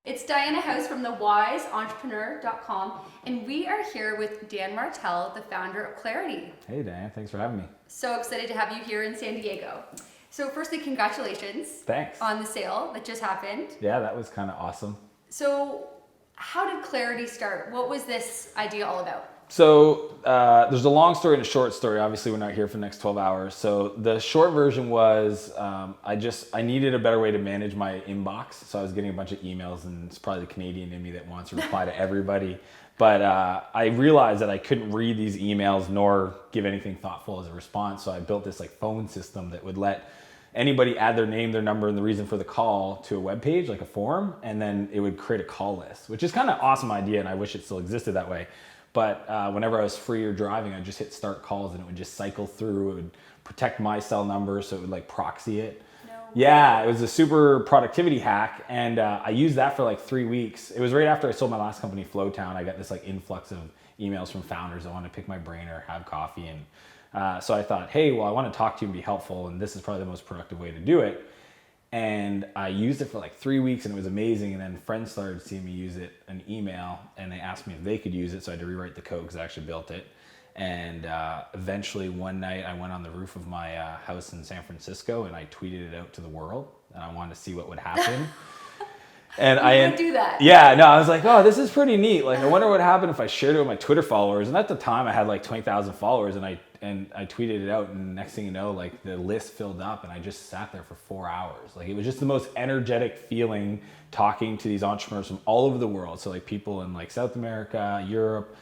It's Diana House from thewiseentrepreneur.com, and we are here with Dan Martell, the founder of Clarity. Hey Dan, thanks for having me. So excited to have you here in San Diego. So firstly, congratulations. Thanks. On the sale that just happened. Yeah, that was kind of awesome. So how did Clarity start? What was this idea all about? So there's a long story and a short story. Obviously, we're not here for the next 12 hours. So the short version was I needed a better way to manage my inbox. So I was getting a bunch of emails, and it's probably the Canadian in me that wants to reply to everybody. But I realized that I couldn't read these emails nor give anything thoughtful as a response. So I built this phone system that would let anybody add their name, their number, and the reason for the call to a web page, like a form, and then it would create a call list, which is kind of awesome idea, and I wish it still existed that way. But whenever I was free or driving, I'd just hit start calls and it would just cycle through. It would protect my cell number, so it would proxy it. No. Yeah, it was a super productivity hack, and I used that for 3 weeks. It was right after I sold my last company, Flowtown. I got this influx of emails from founders that wanted to pick my brain or have coffee, and so I thought, hey, well, I want to talk to you and be helpful, and this is probably the most productive way to do it. And I used it for 3 weeks, and it was amazing. And then friends started seeing me use it, an email, and they asked me if they could use it. So I had to rewrite the code because I actually built it. And eventually one night I went on the roof of my house in San Francisco and I tweeted it out to the world, and I wanted to see what would happen. And I would do that. Yeah, no, I was like, oh, this is pretty neat. I wonder what happened if I shared it with my Twitter followers. And at the time I had 20,000 followers, and I tweeted it out, and next thing you know, the list filled up, and I just sat there for 4 hours. It was just the most energetic feeling talking to these entrepreneurs from all over the world. So people in South America, Europe,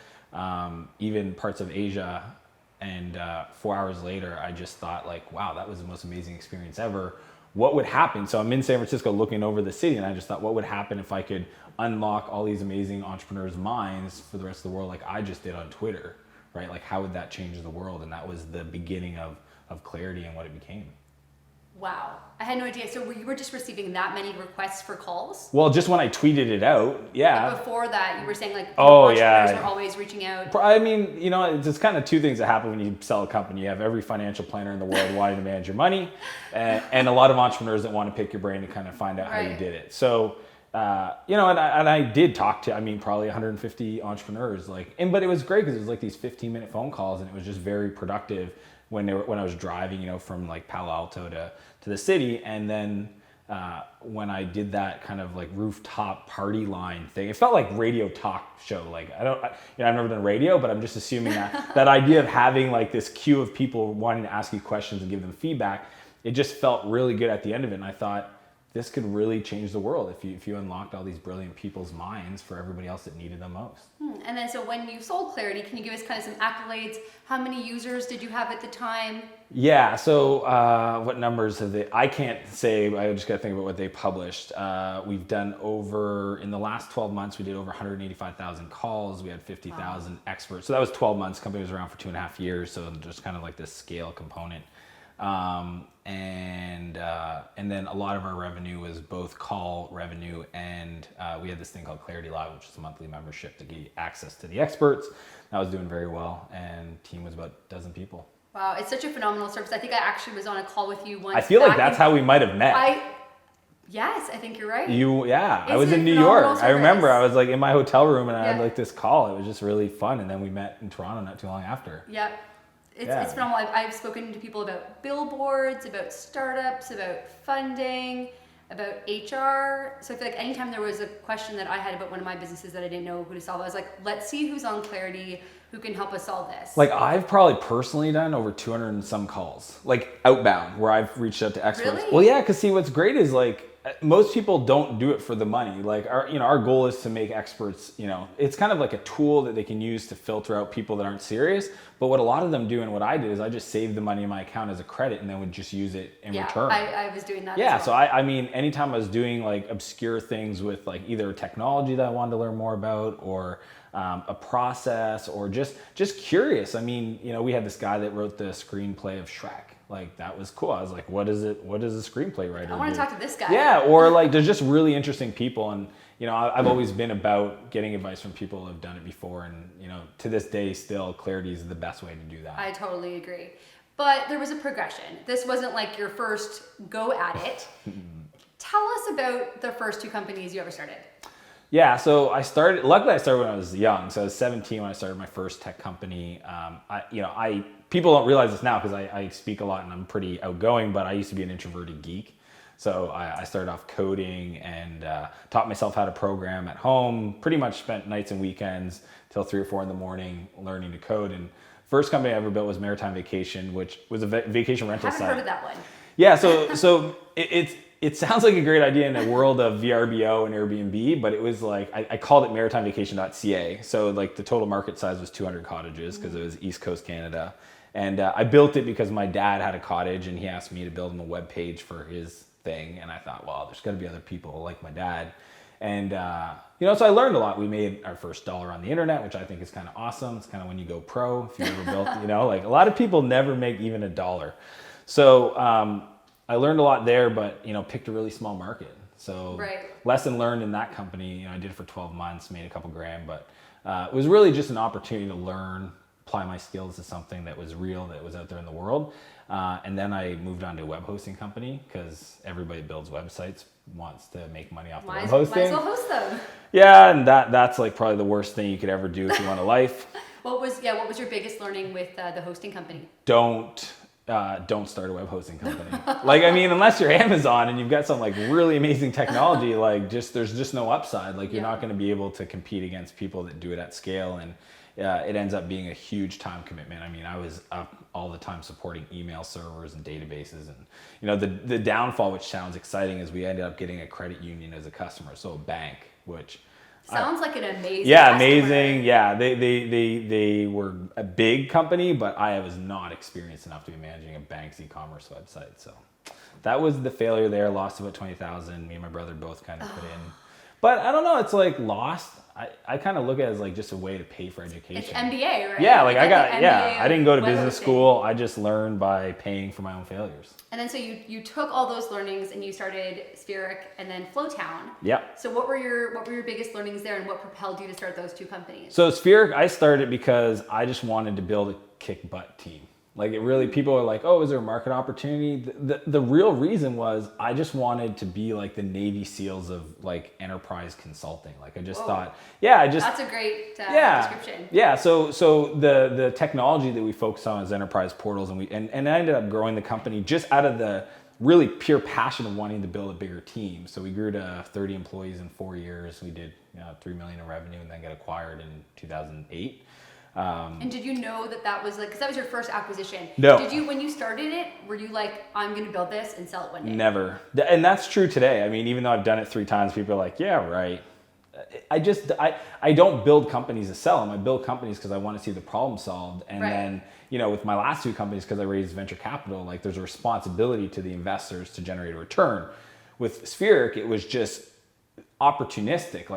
even parts of Asia. And 4 hours later, I just thought wow, that was the most amazing experience ever. What would happen? So I'm in San Francisco looking over the city, and I just thought, what would happen if I could unlock all these amazing entrepreneurs' minds for the rest of the world like I just did on Twitter, right? How would that change the world? And that was the beginning of Clarity and what it became. Wow. I had no idea. So you were just receiving that many requests for calls? Well, just when I tweeted it out, yeah. But before that, you were saying entrepreneurs were always reaching out. I mean, it's kind of two things that happen when you sell a company. You have every financial planner in the world wanting to manage your money, and a lot of entrepreneurs that want to pick your brain to kind of find out how you did it. So, and I did talk to, probably 150 entrepreneurs, but it was great because it was these 15-minute phone calls, and it was just very productive when I was driving, from Palo Alto to the city. And then when I did that kind of rooftop party line thing, it felt like radio talk show. I've never done radio, but I'm just assuming that idea of having this queue of people wanting to ask you questions and give them feedback, it just felt really good at the end of it. And I thought, this could really change the world if you unlocked all these brilliant people's minds for everybody else that needed them most. And then so when you sold Clarity, can you give us kind of some accolades? How many users did you have at the time? Yeah, so what numbers have they? I can't say, I just got to think about what they published. We've done in the last 12 months, we did over 185,000 calls. We had 50,000 experts. So that was 12 months. The company was around for 2.5 years. So just kind of this scale component. And then a lot of our revenue was both call revenue, and we had this thing called Clarity Live, which is a monthly membership to get access to the experts. That was doing very well, and team was about a dozen people. Wow, it's such a phenomenal service. I think I actually was on a call with you once. I feel like that's how we might have met. Yes, I think you're right. I was in New York. Service. I remember I was in my hotel room, and I had this call. It was just really fun, and then we met in Toronto not too long after. Yep. It's phenomenal. I've spoken to people about billboards, about startups, about funding, about HR. So I feel like anytime there was a question that I had about one of my businesses that I didn't know who to solve, I was like, let's see who's on Clarity, who can help us solve this. I've probably personally done over 200 and some calls, outbound, where I've reached out to experts. Really? Well, yeah, because see, what's great is most people don't do it for the money. Our goal is to make experts, it's kind of a tool that they can use to filter out people that aren't serious. But what a lot of them do, and what I did, is I just saved the money in my account as a credit and then would just use it in return. I was doing that Yeah, as well. so anytime I was doing obscure things with either technology that I wanted to learn more about, or a process, or just curious. We had this guy that wrote the screenplay of Shrek. That was cool. I was like, what does a screenplay writer do? I want to talk to this guy. Yeah, or there's just really interesting people, and I've always been about getting advice from people who have done it before, and to this day still, Clarity is the best way to do that. I totally agree. But there was a progression. This wasn't your first go at it. Tell us about the first two companies you ever started. Yeah, so luckily I started when I was young. So I was 17 when I started my first tech company. People don't realize this now because I speak a lot and I'm pretty outgoing, but I used to be an introverted geek. So I started off coding and taught myself how to program at home, pretty much spent nights and weekends till 3 or 4 in the morning learning to code. And first company I ever built was Maritime Vacation, which was a vacation rental site. I haven't heard of that one. Yeah, so it sounds like a great idea in a world of VRBO and Airbnb, but it was like, I called it maritimevacation.ca. So like the total market size was 200 cottages because it was East Coast Canada. And I built it because my dad had a cottage and he asked me to build him a web page for his thing. And I thought, well, there's got to be other people like my dad. And, so I learned a lot. We made our first dollar on the internet, which I think is kind of awesome. It's kind of when you go pro, if you ever built, like a lot of people never make even $1. So I learned a lot there, but, picked a really small market. So lesson learned in that company, I did it for 12 months, made a couple grand, but it was really just an opportunity to learn, apply my skills to something that was real, that was out there in the world. And then I moved on to a web hosting company because everybody builds websites, wants to make money off the web hosting. Might as well host them. Yeah, and that's like probably the worst thing you could ever do if you want a life. What was your biggest learning with the hosting company? Don't start a web hosting company. Unless you're Amazon and you've got some like really amazing technology, there's just no upside. You're not going to be able to compete against people that do it at scale, and it ends up being a huge time commitment. I was up all the time supporting email servers and databases, and the downfall, which sounds exciting, is we ended up getting a credit union as a customer, so a bank, which sounds like an amazing customer. Amazing. Yeah, they were a big company, but I was not experienced enough to be managing a bank's e-commerce website. So that was the failure there. Lost about 20,000. Me and my brother both kind of put in. But I don't know, it's like lost. I kind of look at it as like just a way to pay for education. It's MBA, right? Yeah, I didn't go to business school. I just learned by paying for my own failures. And then so you took all those learnings and you started Spheric and then Flowtown. Yeah. So what were your biggest learnings there, and what propelled you to start those two companies? So Spheric, I started because I just wanted to build a kick butt team. People are like, oh, is there a market opportunity? The real reason was I just wanted to be like the Navy SEALs of like enterprise consulting. I just thought, that's a great description. Yeah. So the technology that we focus on is enterprise portals, and I ended up growing the company just out of the really pure passion of wanting to build a bigger team. So we grew to 30 employees in 4 years. We did $3 million in revenue, and then got acquired in 2008. And did you know that was because that was your first acquisition? No. Did you, when you started it, were you like, I'm going to build this and sell it one day? Never. And that's true today. Even though I've done it 3 times, people are like, yeah, right. I don't build companies to sell them. I build companies because I want to see the problem solved. And then, with my last 2 companies, because I raised venture capital, there's a responsibility to the investors to generate a return. With Spheric, it was just opportunistic.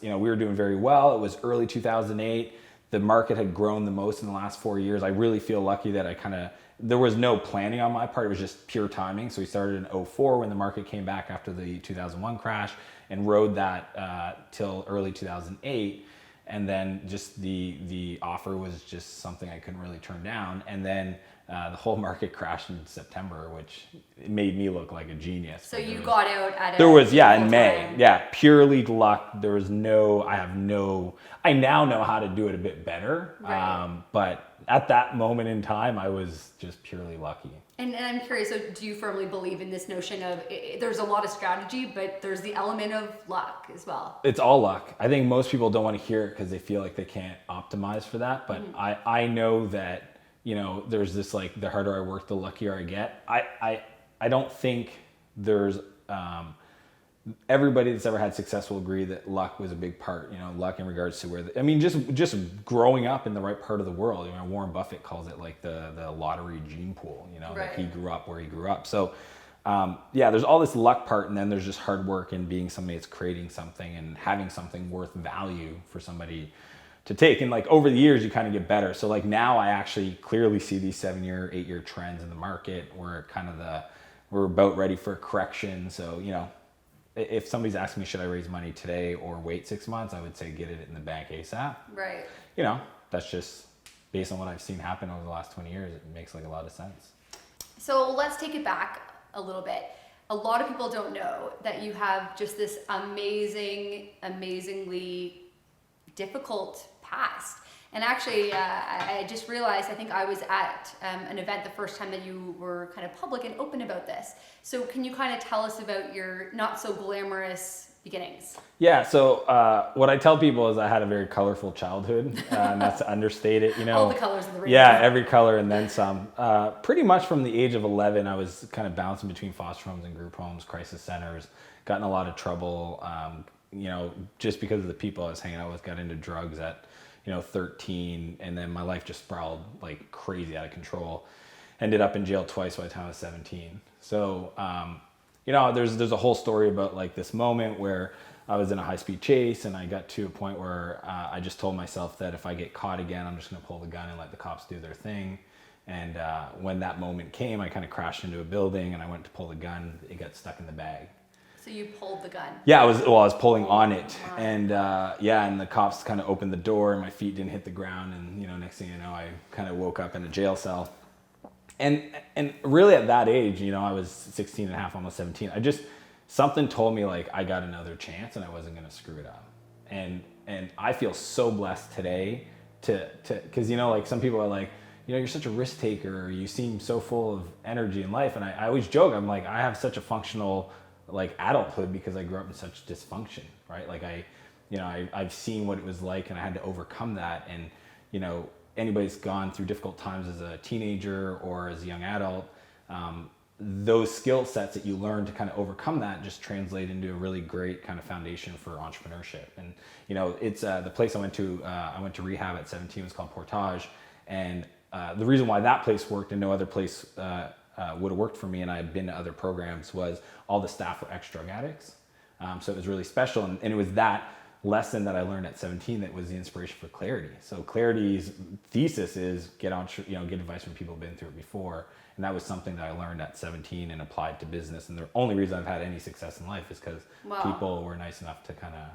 We were doing very well. It was early 2008. The market had grown the most in the last 4 years. I really feel lucky that there was no planning on my part. It was just pure timing. So we started in 2004 when the market came back after the 2001 crash, and rode that till early 2008. And then just the offer was just something I couldn't really turn down. And then the whole market crashed in September, which made me look like a genius. So you got out at in May. Yeah, purely luck. I now know how to do it a bit better. Right. But at that moment in time, I was just purely lucky. And I'm curious, so do you firmly believe in this notion of there's a lot of strategy, but there's the element of luck as well? It's all luck. I think most people don't want to hear it because they feel like they can't optimize for that. But I know that, there's this the harder I work, the luckier I get. I don't think there's everybody that's ever had success will agree that luck was a big part. Luck in regards to just growing up in the right part of the world. Warren Buffett calls it the lottery gene pool. That he grew up where he grew up. So there's all this luck part, and then there's just hard work and being somebody that's creating something and having something worth value for somebody to take. And over the years, you kind of get better. So now I actually clearly see these 7-year, 8-year trends in the market. We're about ready for a correction. So, if somebody's asking me, should I raise money today or wait 6 months, I would say get it in the bank ASAP. Right. That's just based on what I've seen happen over the last 20 years. It makes a lot of sense. So let's take it back a little bit. a lot of people don't know that you have just this amazingly difficult past. And actually, I just realized, I think I was at an event the first time that you were kind of public and open about this. So can you kind of tell us about your not so glamorous beginnings? Yeah, so what I tell people is I had a very colorful childhood, and that's to understate it, you know. All the colors of the rainbow. Yeah, every color and then some. Pretty much from the age of 11, I was kind of bouncing between foster homes and group homes, crisis centers, got in a lot of trouble, you know, just because of the people I was hanging out with, got into drugs at, 13, and then my life just spiraled like crazy out of control. Ended up in jail twice by the time I was 17. So, there's a whole story about like this moment where I was in a high-speed chase and I got to a point where I just told myself that if I get caught again, I'm just going to pull the gun and let the cops do their thing. And when that moment came, I kind of crashed into a building and I went to pull the gun. It got stuck in the bag. So you pulled the gun? Yeah, I was pulling on it. And and the cops kind of opened the door and my feet didn't hit the ground. And, next thing you know, I kind of woke up in a jail cell. And really at that age, I was 16 and a half, almost 17. Something told me like I got another chance and I wasn't going to screw it up. And I feel so blessed today because, like some people are like, you're such a risk taker. You seem so full of energy in life. And I always joke, I'm like, I have such a functional like adulthood because I grew up in such dysfunction, right? Like I've seen what it was like and I had to overcome that. And, anybody's gone through difficult times as a teenager or as a young adult, those skill sets that you learn to kind of overcome that just translate into a really great kind of foundation for entrepreneurship. And, it's the place I went to rehab at 17 was called Portage. And the reason why that place worked and no other place would have worked for me, and I had been to other programs, was all the staff were ex-drug addicts. So it was really special. And it was that lesson that I learned at 17 that was the inspiration for Clarity. So Clarity's thesis is get advice from people who've been through it before. And that was something that I learned at 17 and applied to business. And the only reason I've had any success in life is because people were nice enough to kind of,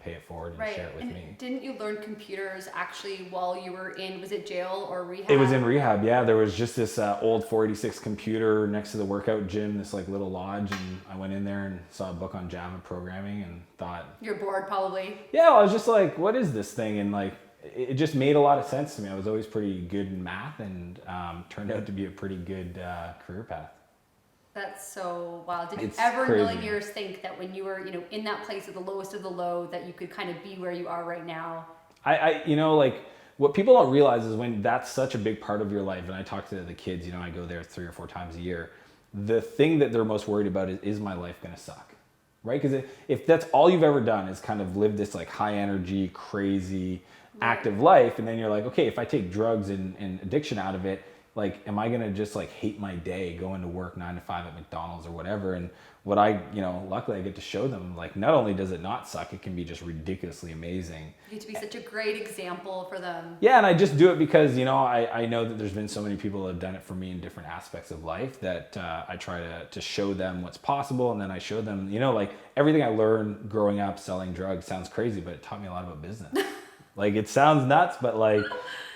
pay it forward and share it with me. Didn't you learn computers actually while you were in, was it jail or rehab? It was in rehab, yeah. There was just this old 486 computer next to the workout gym, this like little lodge, and I went in there and saw a book on Java programming and thought... You're bored probably. Yeah, I was just like, what is this thing? And like, it just made a lot of sense to me. I was always pretty good in math and turned out to be a pretty good career path. That's so wild. Did you It's ever in a crazy. million years think that when you were, in that place at the lowest of the low, that you could kind of be where you are right now? Like what people don't realize is when that's such a big part of your life, and I talk to the kids, I go there 3 or 4 times a year, the thing that they're most worried about is my life going to suck? Right? Because if that's all you've ever done is kind of live this like high energy, crazy, active life, and then you're like, okay, if I take drugs and addiction out of it, like, am I gonna just like hate my day going to work 9 to 5 at McDonald's or whatever? And what luckily I get to show them, like, not only does it not suck, it can be just ridiculously amazing. You get to be such a great example for them. Yeah, and I just do it because, I know that there's been so many people that have done it for me in different aspects of life that I try to show them what's possible. And then I show them, like everything I learned growing up selling drugs sounds crazy, but it taught me a lot about business. Like, it sounds nuts, but like,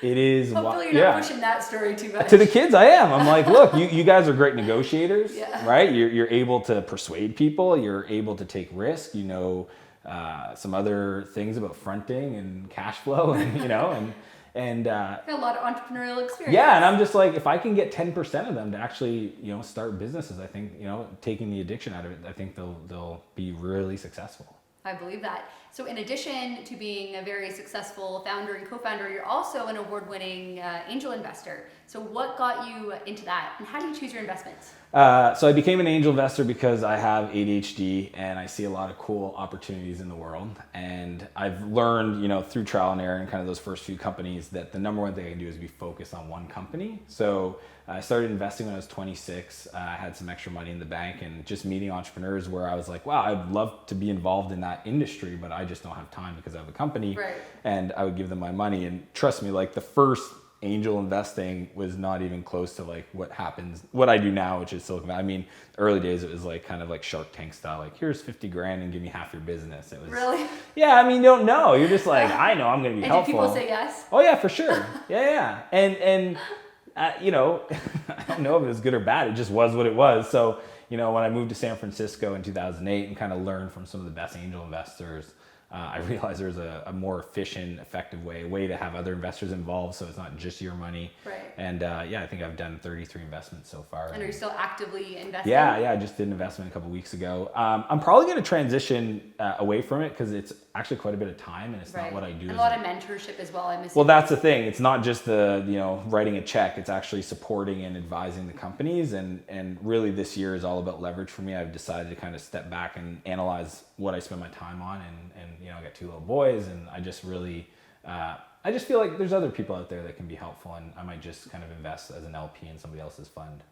it is. Hopefully you're not pushing that story too much. To the kids, I am. I'm like, look, you guys are great negotiators, yeah. Right? You're able to persuade people. You're able to take risk. Some other things about fronting and cash flow, and and a lot of entrepreneurial experience. Yeah, and I'm just like, if I can get 10% of them to actually, start businesses, I think, taking the addiction out of it, I think they'll be really successful. I believe that. So in addition to being a very successful founder and co-founder, you're also an award-winning angel investor. So what got you into that, and how do you choose your investments? So I became an angel investor because I have ADHD and I see a lot of cool opportunities in the world. And I've learned, through trial and error and kind of those first few companies, that the number one thing I can do is be focused on one company. So I started investing when I was 26. I had some extra money in the bank and just meeting entrepreneurs where I was like, wow, I'd love to be involved in that industry, but I just don't have time because I have a company. Right. And I would give them my money. And trust me, like the first angel investing was not even close to like what I do now, which is Silicon Valley. I mean, early days, it was like kind of like Shark Tank style, like here's 50 grand and give me half your business. It was really, yeah. I mean, you don't know. You're just like, I know I'm going to be helpful. Did people say yes? Oh yeah, for sure. Yeah. And I don't know if it was good or bad. It just was what it was. So, when I moved to San Francisco in 2008 and kind of learned from some of the best angel investors, I realized there's a more efficient, effective way to have other investors involved, so it's not just your money. Right. And I think I've done 33 investments so far. And are you still actively investing? Yeah, I just did an investment a couple weeks ago. I'm probably going to transition away from it because it's actually quite a bit of time, and it's not what I do. And a lot of mentorship as well, I'm assuming. Well, that's the thing. It's not just the writing a check. It's actually supporting and advising the companies, and really this year is all about leverage for me. I've decided to kind of step back and analyze what I spend my time on, and I got 2 little boys, and I just really I just feel like there's other people out there that can be helpful, and I might just kind of invest as an LP in somebody else's fund.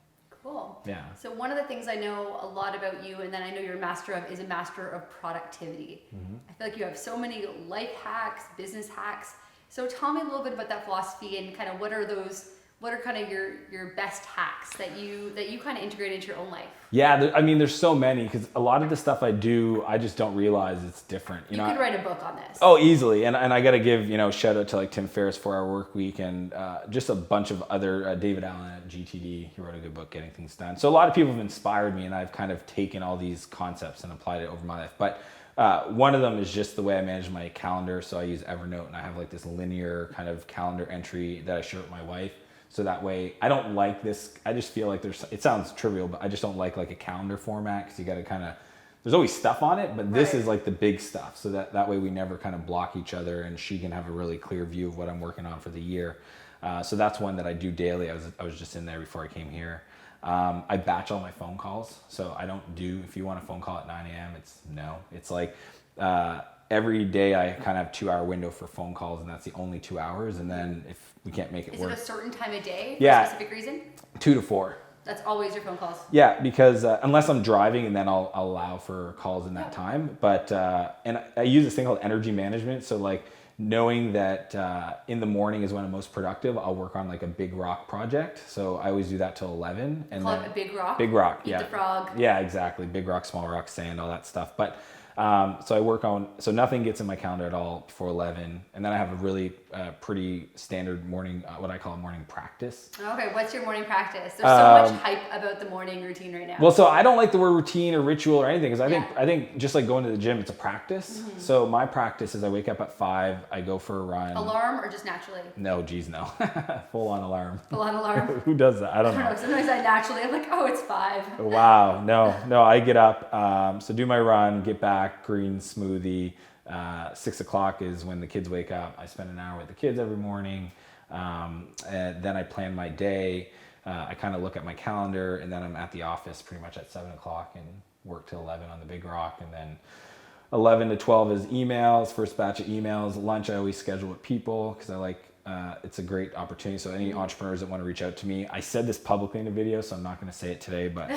Cool. Yeah. So one of the things I know a lot about you, and then I know you're a master of, is a master of productivity. I feel like you have so many life hacks, business hacks. So tell me a little bit about that philosophy and kind of what are kind of your best hacks that you kind of integrate into your own life? Yeah, there's so many, because a lot of the stuff I do, I just don't realize it's different. You could write a book on this. Oh, easily. And I got to give, shout out to like Tim Ferriss, 4-Hour Work Week, and just a bunch of other, David Allen at GTD, he wrote a good book, Getting Things Done. So a lot of people have inspired me, and I've kind of taken all these concepts and applied it over my life. But one of them is just the way I manage my calendar. So I use Evernote, and I have like this linear kind of calendar entry that I share with my wife. So that way, I don't like this. I just feel like it sounds trivial, but I just don't like a calendar format, because you got to there's always stuff on it, but this is like the big stuff. So that way we never kind of block each other, and she can have a really clear view of what I'm working on for the year. So that's one that I do daily. I was just in there before I came here. I batch all my phone calls. So I don't do, if you want a phone call at 9 a.m., it's like, every day I kind of have 2-hour window for phone calls, and that's the only 2 hours. And then if we can't make it work. Is it a certain time of day for a specific reason? 2 to 4. That's always your phone calls? Yeah, because unless I'm driving, and then I'll allow for calls in that time. But, and I use this thing called energy management. So like knowing that in the morning is when I'm most productive, I'll work on like a big rock project. So I always do that till 11. And call it a big rock? Big rock, Eat the frog. Yeah, exactly. Big rock, small rock, sand, all that stuff. But so I work on, so nothing gets in my calendar at all before 11. And then I have a really pretty standard morning, what I call a morning practice. Okay, what's your morning practice? There's so much hype about the morning routine right now. Well, so I don't like the word routine or ritual or anything, because I think just like going to the gym, it's a practice. So my practice is I wake up at 5, I go for a run. Alarm or just naturally? No, geez, no. Full on alarm. Full on alarm? Who does that? I don't know. Sometimes I naturally, I'm like, oh, it's 5. Wow, no, I get up, so do my run, get back, green smoothie. 6 o'clock is when the kids wake up. I spend an hour with the kids every morning. And then I plan my day. I kind of look at my calendar, and then I'm at the office pretty much at 7 o'clock and work till 11 on the big rock. And then 11 to 12 is emails, first batch of emails. Lunch I always schedule with people, because I like, it's a great opportunity. So any entrepreneurs that want to reach out to me, I said this publicly in a video, so I'm not going to say it today, but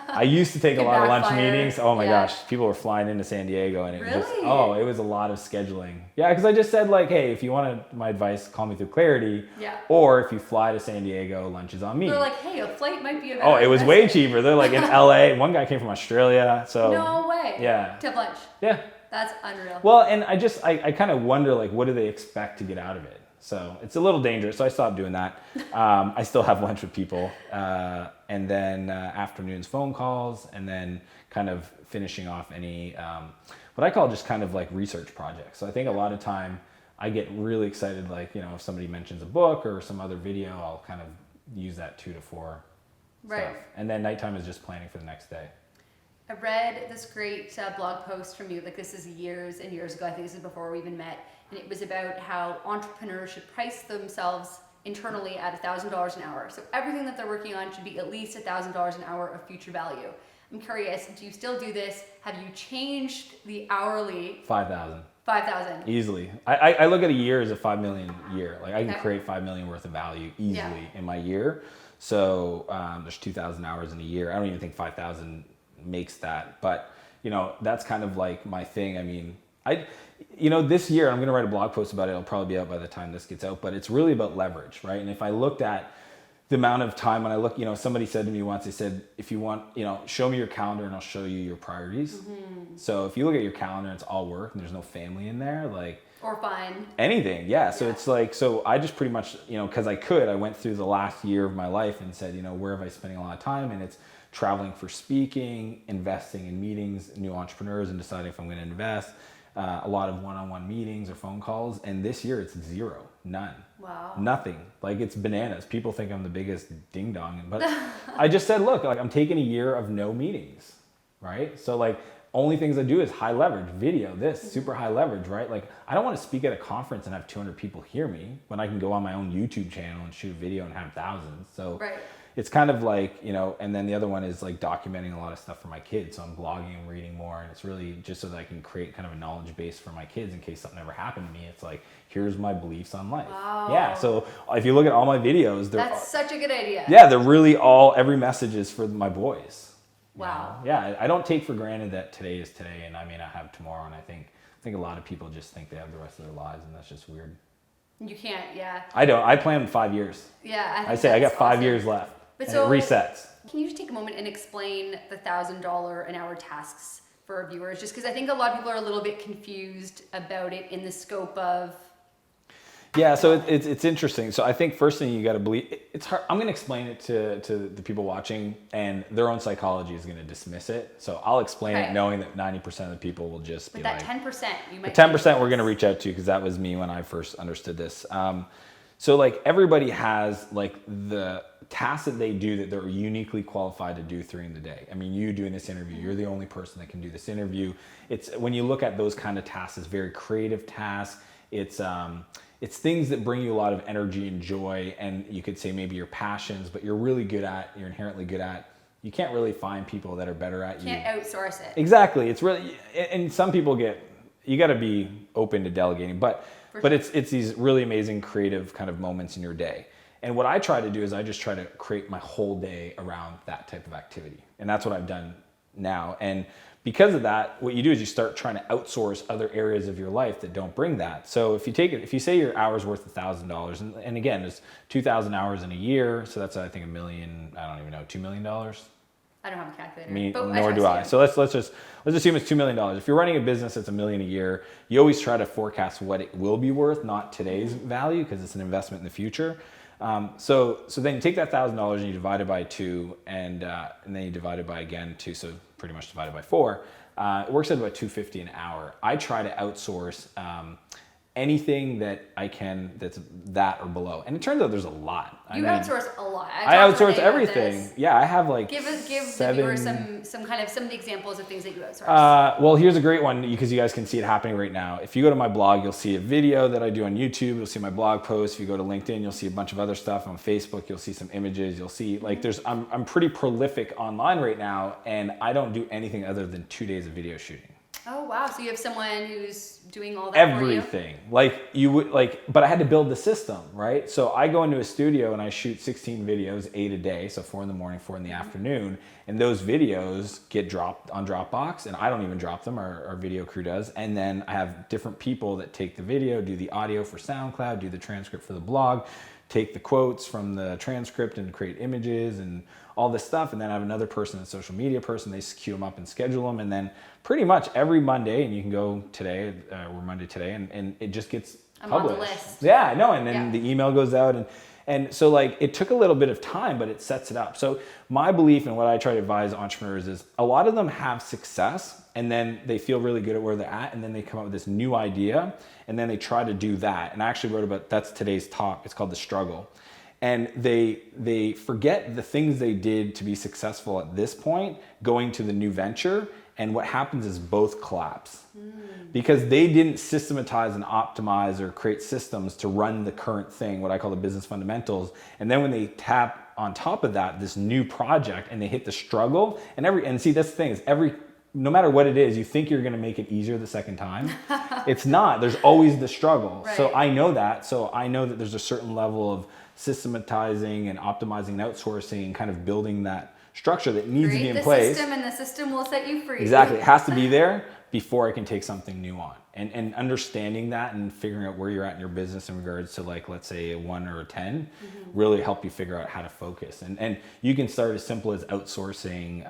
I used to take a lot of lunch meetings. Oh my gosh, people were flying into San Diego, and it was it was a lot of scheduling. Yeah, because I just said like, hey, if you wanted my advice, call me through Clarity. Yeah. Or if you fly to San Diego, lunch is on me. They're like, hey, a flight might be available. Oh, it was way cheaper. They're like in LA. One guy came from Australia, so. No way. Yeah. To have lunch. Yeah. That's unreal. Well, and I kind of wonder, like, what do they expect to get out of it? So it's a little dangerous, so I stopped doing that. I still have lunch with people. And then afternoons phone calls, and then kind of finishing off any, what I call just kind of like research projects. So I think a lot of time I get really excited, like, if somebody mentions a book or some other video, I'll kind of use that 2 to 4 stuff. And then nighttime is just planning for the next day. I read this great blog post from you, like this is years and years ago, I think this is before we even met, and it was about how entrepreneurs should price themselves internally at $1,000 an hour. So everything that they're working on should be at least $1,000 an hour of future value. I'm curious, do you still do this? Have you changed the hourly? 5,000. 5,000. Easily. I look at a year as a 5 million year. Like I can create 5 million worth of value easily in my year. So there's 2,000 hours in a year. I don't even think 5,000 makes that, but that's kind of like my thing. I mean, this year I'm going to write a blog post about it. It'll probably be out by the time this gets out, but it's really about leverage, right? And if I looked at the amount of time when I look, somebody said to me once, they said, if you want, show me your calendar and I'll show you your priorities. Mm-hmm. So if you look at your calendar, it's all work and there's no family in there, like, or fun. Anything, yeah. So it's like, so I just pretty much, because I went through the last year of my life and said, where have I spending a lot of time? And it's traveling for speaking, investing in meetings, new entrepreneurs, and deciding if I'm going to invest. A lot of one-on-one meetings or phone calls. And this year it's zero, none. Wow. Nothing. Like, it's bananas. People think I'm the biggest ding dong, but I just said, look, like, I'm taking a year of no meetings, right? So like, only things I do is high leverage video, super high leverage, right? Like, I don't want to speak at a conference and have 200 people hear me when I can go on my own YouTube channel and shoot a video and have thousands. So it's kind of like, you know, and then the other one is like documenting a lot of stuff for my kids. So I'm blogging and reading more, and it's really just so that I can create kind of a knowledge base for my kids in case something ever happened to me. It's like, here's my beliefs on life. Wow. Yeah. So if you look at all my videos, that's such a good idea. Yeah, they're really every message is for my boys. Wow. You know? Yeah, I don't take for granted that today is today and I may not have tomorrow. And I think a lot of people just think they have the rest of their lives, and that's just weird. You can't, yeah. I don't. I plan 5 years. Yeah, I say I got 5 years left. But and it resets. Can you just take a moment and explain the $1,000 an hour tasks for our viewers? Just because I think a lot of people are a little bit confused about it in the scope of. Yeah, so it's interesting. So I think first thing you got to believe, it's hard. I'm going to explain it to the people watching, and their own psychology is going to dismiss it. So I'll explain it knowing that 90% of the people will just be that like. 10%, you might. The 10% we're going to reach out to, because that was me when I first understood this. So like, everybody has like the tasks that they do that they're uniquely qualified to do during the day. I mean, you doing this interview, you're the only person that can do this interview. It's when you look at those kind of tasks, it's very creative tasks. It's things that bring you a lot of energy and joy, and you could say maybe your passions, but you're inherently good at. You can't really find people that are better at you. Can't outsource it. Exactly. It's really, and some people you got to be open to delegating, but it's these really amazing creative kind of moments in your day. And what I try to do is I just try to create my whole day around that type of activity. And that's what I've done now. And because of that, what you do is you start trying to outsource other areas of your life that don't bring that. So if you say your hour's worth $1,000, and again, there's 2,000 hours in a year, so that's I think $1 million. I don't even know, $2 million. I don't have a calculator. Nor do I. So let's assume it's $2 million. If you're running a business that's $1 million a year, you always try to forecast what it will be worth, not today's value, because it's an investment in the future. So then you take that $1,000 and you divide it by 2, and then you divide it by again 2, so pretty much divided by 4. It works out about $250 an hour. I try to outsource anything that I can that's that or below, and it turns out there's a lot. You outsource a lot. I outsource everything. Yeah, I have like give the viewers some of the examples of things that you outsource. Well, here's a great one, because you guys can see it happening right now. If you go to my blog, you'll see a video that I do on YouTube. You'll see my blog post. If you go to LinkedIn, you'll see a bunch of other stuff. On Facebook, you'll see some images. You'll see like I'm pretty prolific online right now, and I don't do anything other than 2 days of video shooting. Oh wow! So you have someone who's doing all that everything. For you? Like you would but I had to build the system, right? So I go into a studio and I shoot 16 videos, 8 a day, so 4 in the morning, 4 in the afternoon, and those videos get dropped on Dropbox, and I don't even drop them. Our video crew does, and then I have different people that take the video, do the audio for SoundCloud, do the transcript for the blog, take the quotes from the transcript and create images and all this stuff. And then I have another person, a social media person, they queue them up and schedule them. And then pretty much every Monday, and you can go today, we're Monday today, and it just gets published. On the list. Yeah, I know. And then the email goes out, and so like it took a little bit of time, but it sets it up. So my belief and what I try to advise entrepreneurs is a lot of them have success, and then they feel really good at where they're at, and then they come up with this new idea, and then they try to do that. And I actually wrote about, that's today's talk, it's called The Struggle. And they forget the things they did to be successful at this point, going to the new venture, and what happens is both collapse. Because they didn't systematize and optimize or create systems to run the current thing, what I call the business fundamentals. And then when they tap on top of that, this new project, and they hit the struggle, and see, that's the thing, is no matter what it is, you think you're gonna make it easier the second time. It's not, there's always the struggle. Right. So I know that. So I know that there's a certain level of systematizing and optimizing and outsourcing and kind of building that structure that needs to be in place. System, and the system will set you free. Exactly, it has to be there before I can take something new on. And understanding that and figuring out where you're at in your business in regards to, like, let's say a 1 or a 10, really help you figure out how to focus. And you can start as simple as outsourcing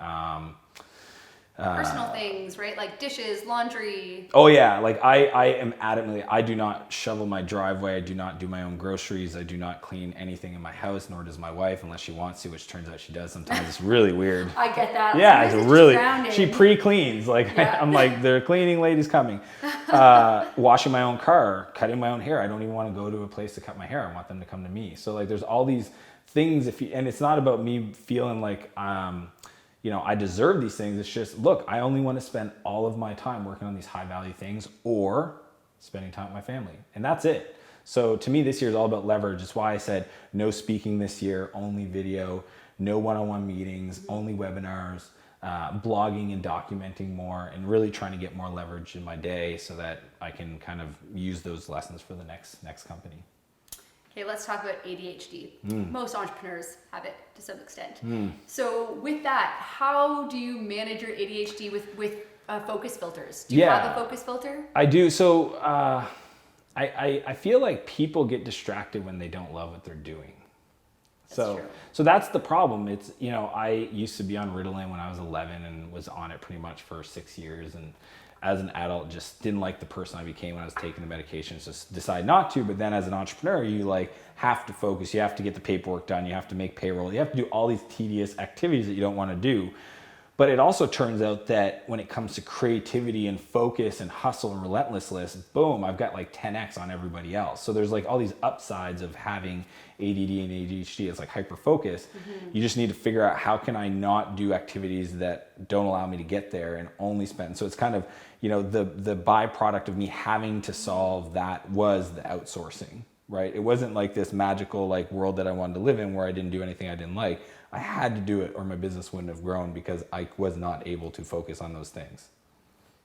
Personal things, right? Like dishes, laundry. Oh yeah, like I am adamantly, I do not shovel my driveway, I do not do my own groceries, I do not clean anything in my house, nor does my wife, unless she wants to, which turns out she does sometimes. It's really weird. I get that. Yeah, Sometimes it's really, grounding. she pre-cleans, like Yeah. I'm like, the cleaning lady's coming. Washing my own car, cutting my own hair. I don't even want to go to a place to cut my hair. I want them to come to me. So like there's all these things, and it's not about me feeling like, I deserve these things. It's just, look, I only want to spend all of my time working on these high value things or spending time with my family. And that's it. So to me, this year is all about leverage. It's why I said no speaking this year, only video, no one-on-one meetings, only webinars, blogging and documenting more, and really trying to get more leverage in my day so that I can kind of use those lessons for the next company. Okay, let's talk about ADHD. Most entrepreneurs have it to some extent. So with that, how do you manage your ADHD with focus filters? Do you have a focus filter? I do. So I feel like people get distracted when they don't love what they're doing. That's true. So that's the problem. It's, I used to be on Ritalin when I was 11 and was on it pretty much for 6 years. And as an adult, just didn't like the person I became when I was taking the medication. So decided not to. But then as an entrepreneur, you have to focus. You have to get the paperwork done. You have to make payroll. You have to do all these tedious activities that you don't want to do. But it also turns out that when it comes to creativity and focus and hustle and relentlessness, boom, I've got like 10x on everybody else. So there's like all these upsides of having ADD and ADHD. It's like hyper focus. You just need to figure out, how can I not do activities that don't allow me to get there and only spend. So it's kind of, the byproduct of me having to solve that was the outsourcing, right? It wasn't like this magical like world that I wanted to live in where I didn't do anything I didn't like. I had to do it or my business wouldn't have grown because I was not able to focus on those things.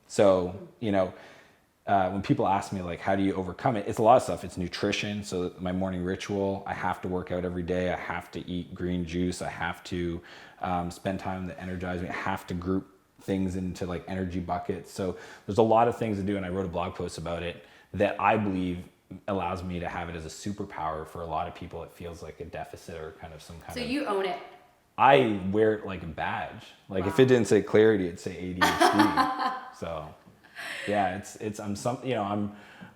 So, when people ask me like, how do you overcome it? It's a lot of stuff. It's nutrition. So my morning ritual, I have to work out every day. I have to eat green juice. I have to spend time that energize me. I have to group things into like energy buckets. So there's a lot of things to do. And I wrote a blog post about it that I believe allows me to have it as a superpower. For a lot of people, it feels like a deficit or kind of some kind of... So you own it. I wear it like a badge. Like if it didn't say clarity, it'd say ADHD. So yeah,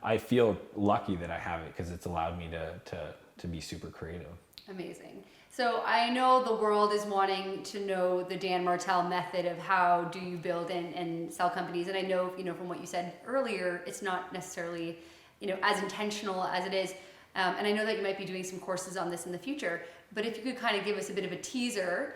I feel lucky that I have it because it's allowed me to be super creative. Amazing. So I know the world is wanting to know the Dan Martell method of how do you build and sell companies. And I know, from what you said earlier, it's not necessarily, as intentional as it is. And I know that you might be doing some courses on this in the future, but if you could kind of give us a bit of a teaser,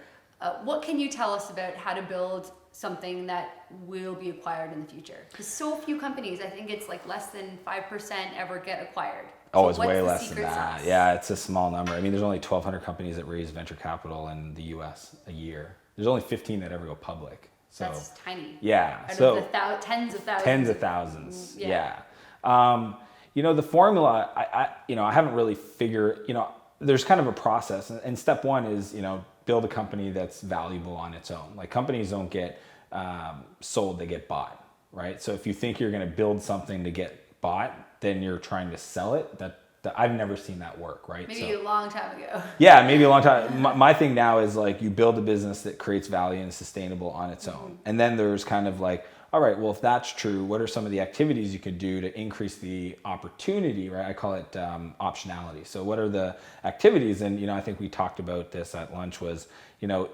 what can you tell us about how to build something that will be acquired in the future? Because so few companies, I think it's like less than 5% ever get acquired. Oh, it's way less than that. Yeah, it's a small number. I mean, there's only 1,200 companies that raise venture capital in the US a year. There's only 15 that ever go public. So that's tiny. Yeah. Out so of the tens of thousands. Tens of thousands. Yeah. The formula, I haven't really figured, there's kind of a process. And step one is, build a company that's valuable on its own. Like companies don't get sold, they get bought, right? So if you think you're going to build something to get bought, then you're trying to sell it. That I've never seen that work, right? Maybe a long time ago. Yeah, maybe a long time. My thing now is like you build a business that creates value and is sustainable on its own. And then there's kind of like, all right, well, if that's true, what are some of the activities you could do to increase the opportunity, right? I call it optionality. So what are the activities? And, I think we talked about this at lunch was,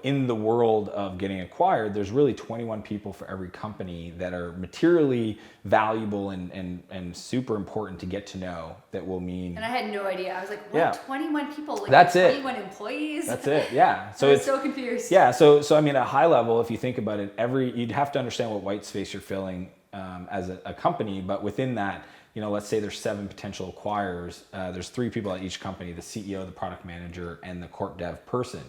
in the world of getting acquired, there's really 21 people for every company that are materially valuable and super important to get to know that will mean... And I had no idea. I was like, what? Yeah. 21 people? Like that's 21 it. employees? That's it, yeah. So it's so confused. Yeah, so I mean, at a high level, if you think about it, you'd have to understand what white space you're filling as a company, but within that, let's say there's 7 potential acquirers. There's 3 people at each company, the CEO, the product manager, and the corp dev person.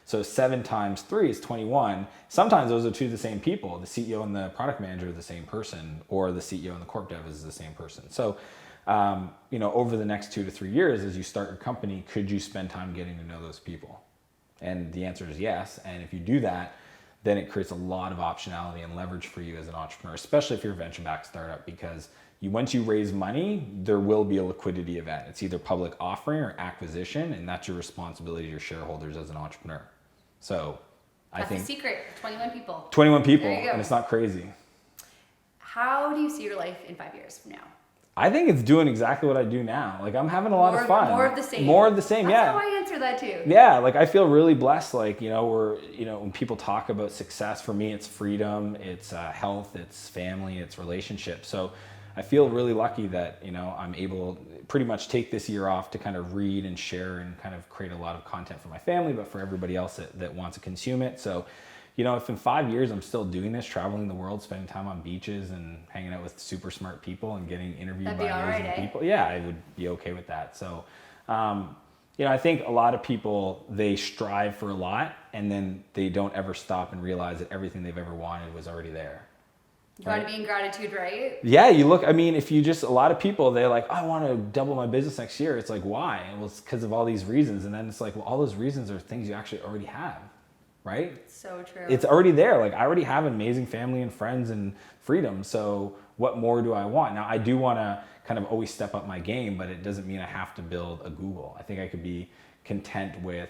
So 7 times 3 is 21. Sometimes those are 2 of the same people. The CEO and the product manager are the same person, or the CEO and the corp dev is the same person. So, over the next 2 to 3 years, as you start your company, could you spend time getting to know those people? And the answer is yes. And if you do that, then it creates a lot of optionality and leverage for you as an entrepreneur, especially if you're a venture-backed startup, because once you raise money, there will be a liquidity event. It's either public offering or acquisition, and that's your responsibility to your shareholders as an entrepreneur. So That's the secret. 21 people. 21 people, There you go. and it's not crazy. How do you see your life in 5 years from now? I think it's doing exactly what I do now. Like, I'm having a lot of fun. More of the same. More of the same, That's yeah. how I answer that too. Yeah, like I feel really blessed. Like, when people talk about success, for me, it's freedom, it's health, it's family, it's relationships. So I feel really lucky that, I'm able to pretty much take this year off to kind of read and share and kind of create a lot of content for my family, but for everybody else that wants to consume it. So, if in 5 years I'm still doing this, traveling the world, spending time on beaches and hanging out with super smart people and getting interviewed by amazing people, yeah, I would be okay with that. So, I think a lot of people, they strive for a lot and then they don't ever stop and realize that everything they've ever wanted was already there. You want to be in gratitude, right? Yeah, if you just, a lot of people, they're like, I want to double my business next year. It's like, why? Well, it's because of all these reasons. And then it's like, well, all those reasons are things you actually already have. Right? So true. It's already there. Like, I already have an amazing family and friends and freedom. So what more do I want? Now, I do want to kind of always step up my game, but it doesn't mean I have to build a Google. I think I could be content with,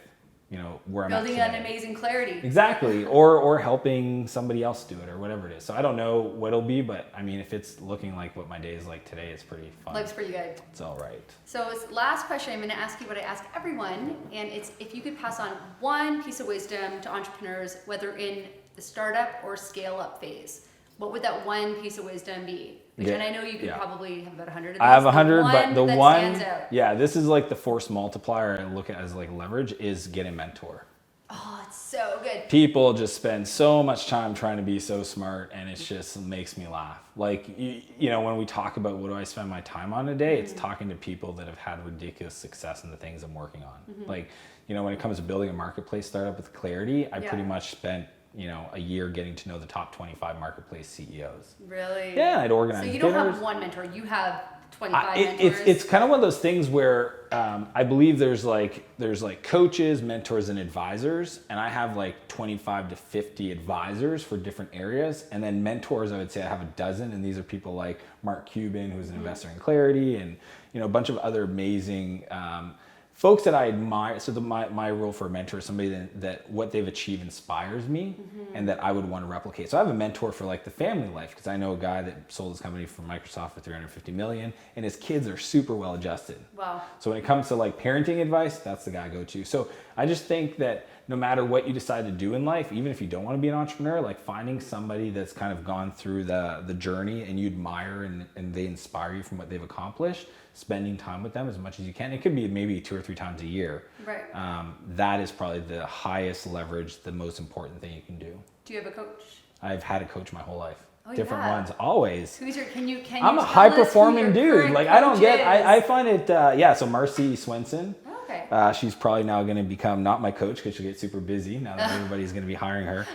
where I'm at building today. an amazing clarity. Exactly. Or helping somebody else do it or whatever it is. So I don't know what it'll be, but I mean, if it's looking like what my day is like today, it's pretty fun. Life's pretty good. It's all right. So last question, I'm going to ask you what I ask everyone, and it's if you could pass on one piece of wisdom to entrepreneurs, whether in the startup or scale up phase, what would that one piece of wisdom be? And I know you could probably have about 100 of these. I have 100, but the one, stands out. yeah, this is like the force multiplier I look at as like leverage is get a mentor. Oh, it's so good. People just spend so much time trying to be so smart, and it just makes me laugh. Like, when we talk about what do I spend my time on today, it's talking to people that have had ridiculous success in the things I'm working on. Like, when it comes to building a marketplace startup with clarity, I pretty much spent a year getting to know the top 25 markmarketplace CEOs. Really? Yeah, I'd organize So you dinners. don't have one mentor, you have 25 mentors. It's kind of one of those things where I believe there's like coaches, mentors, and advisors, and I have like 25 to 50 advisors for different areas, and then mentors, I would say I have a dozen, and these are people like Mark Cuban, who's an investor in Clarity, and a bunch of other amazing folks that I admire. So my role for a mentor is somebody that what they've achieved inspires me and that I would want to replicate. So I have a mentor for like the family life, because I know a guy that sold his company from Microsoft for $350 million, and his kids are super well adjusted. Wow. So when it comes to like parenting advice, that's the guy I go to. So I just think that no matter what you decide to do in life, even if you don't want to be an entrepreneur, like finding somebody that's kind of gone through the journey and you admire and they inspire you from what they've accomplished, spending time with them as much as you can. It could be maybe 2 or 3 times a year. Right. That is probably the highest leverage, the most important thing you can do. Do you have a coach? I've had a coach my whole life. Oh, Different yeah. ones, always. Who's your, can you I'm a tell high us who performing your dude. current Like, I don't coach get, is? I find it, so Marcy Swenson. Okay. She's probably now going to become not my coach because she'll get super busy now that everybody's going to be hiring her.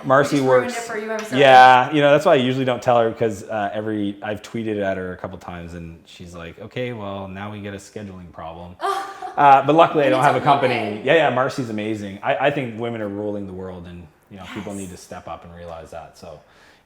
Marcy Just works. ruined it for you, I'm sorry. Yeah, that's why I usually don't tell her, because I've tweeted at her a couple times and she's like, okay, well now we get a scheduling problem. But luckily I don't have a company. Okay. Yeah, Marcy's amazing. I think women are ruling the world, and people need to step up and realize that. So,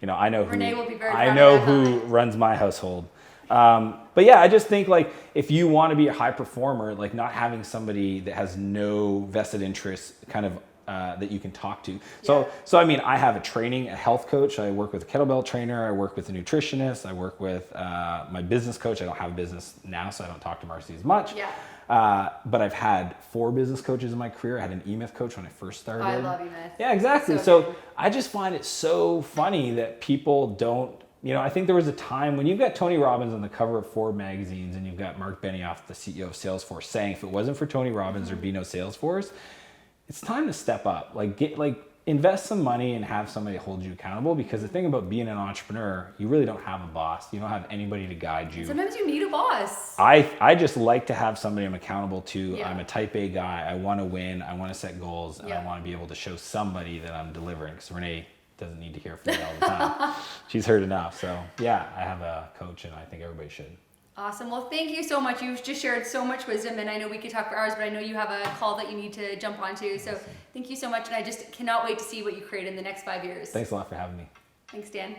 I know Renee will be very I proud know of that who comment. runs my household. But yeah, I just think like if you want to be a high performer, like not having somebody that has no vested interest kind of that you can talk to. So I mean, I have a health coach. I work with a kettlebell trainer. I work with a nutritionist. I work with my business coach. I don't have a business now, so I don't talk to Marcy as much. Yeah. But I've had 4 business coaches in my career. I had an E-Myth coach when I first started. I love E-Myth. Yeah, exactly. So So good. I just find it so funny that people don't, I think there was a time when you've got Tony Robbins on the cover of Forbes magazines and you've got Mark Benioff, the CEO of Salesforce, saying if it wasn't for Tony Robbins, there'd be no Salesforce. It's time to step up. Invest some money and have somebody hold you accountable, because the thing about being an entrepreneur, you really don't have a boss. You don't have anybody to guide you. Sometimes you need a boss. I just like to have somebody I'm accountable to. Yeah. I'm a type A guy. I want to win. I want to set goals, and I Yeah. want to be able to show somebody that I'm delivering, because Renee doesn't need to hear from me all the time. She's heard enough. So yeah, I have a coach, and I think everybody should. Awesome. Well, thank you so much. You've just shared so much wisdom, and I know we could talk for hours, but I know you have a call that you need to jump onto. So thank you so much, and I just cannot wait to see what you create in the next 5 years. Thanks a lot for having me. Thanks, Dan.